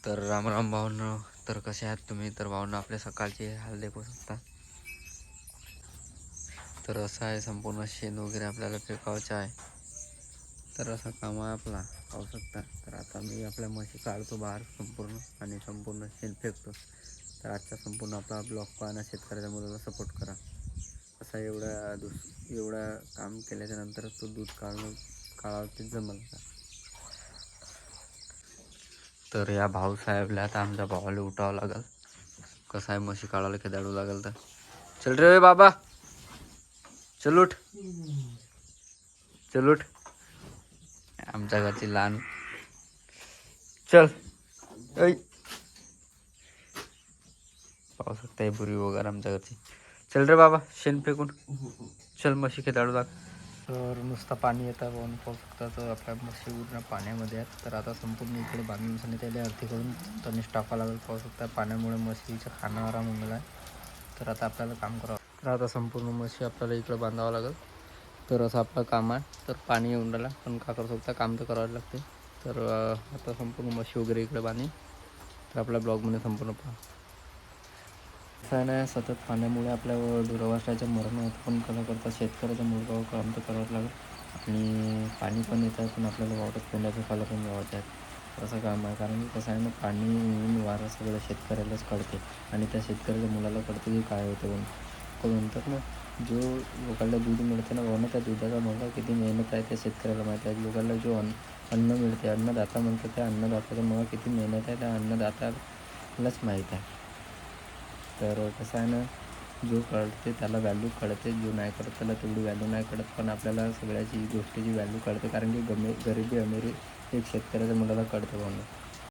तर राम राम भावनो. तर कसे आहात तुम्ही? तर भावनो आपले सकाळचे हाल देखू शकता. तर असं आहे, संपूर्ण शेण वगैरे आपल्याला फेकायचं आहे. तर असा काम आहे आपला, पाहू शकता. तर आता मी आपल्या म्हशी काढतो बाहेर संपूर्ण आणि संपूर्ण शेण फेकतो. तर आजचा संपूर्ण आपला ब्लॉग पाहणं, शेतकऱ्याच्या मुलाला सपोर्ट करा. असा एवढा काम केल्याच्या नंतर तो दूध काढावं ते जमल का? तर या भाऊसाहेबला आता आमच्या भावाला उठावं लागल. कसं आहे, म्हशी काढायला खेदाडू लागल. तर चल रे बाबा, चल उठ, चल उठ. आमच्या घरची लहान, चल. ऐ पाहू शकता, पूर्वी वगैरे आमच्या घरची. चल रे बाबा, शेण फेकून चल, म्हशी खेदाडू लाग. तर नुसतं पाणी येतं पाहून पाहू शकता. तर आपल्या म्हशी पूर्ण पाण्यामध्ये आहेत. तर आता संपूर्ण इकडे बांधून त्याला अर्थी करून तणीस टाकावं लागेल. पाहू शकता, पाण्यामुळे म्हशीच्या खाणं आराम होऊन आहे. तर आता आपल्याला काम करावं. तर आता संपूर्ण म्हशी आपल्याला इकडे बांधावं लागेल. तर असं आपलं काम आहे. तर पाणी येऊन राहिलं, पण का करू शकता, काम तर करावं लागते. तर आता संपूर्ण म्हशी वगैरे इकडे बांधली. तर आपल्या ब्लॉगमध्ये संपूर्ण पहा. काय नाही, सतत पाण्यामुळे आपल्या दूरवासाचं मरण होतं, पण कला करता शेतकऱ्याचा मुलगा काम तर करावं लागेल. आणि पाणी पण येत आहे, पण आपल्याला वावरात पेंड्याचं पाला पण लावायचं आहे. असं काम आहे, कारण की कसं आहे ना, पाणी ऊन वारा सगळं शेतकऱ्यालाच कळते. आणि त्या शेतकऱ्याच्या मुलाला कळते की काय होते म्हणून. कोण म्हणतात ना, जो लोकांना दूध मिळते ना भाऊ, त्या दुधाचा मला किती मेहनत आहे त्या शेतकऱ्याला माहीत आहे. लोकांना जो अन्न मिळते, अन्नदाता म्हणतात, त्या अन्नदात्याचं मला किती मेहनत आहे त्या अन्नदात्यालाच माहीत आहे. तर कसं आहे ना, जो कळते त्याला व्हॅल्यू कळते, जो नाही कळत त्याला तेवढी व्हॅल्यू नाही कळत. पण आपल्याला सगळ्याची गोष्टीची व्हॅल्यू कळते, कारण की गरिबी अमिरी एक शेतकऱ्याच्या मुलाला कळते म्हणून.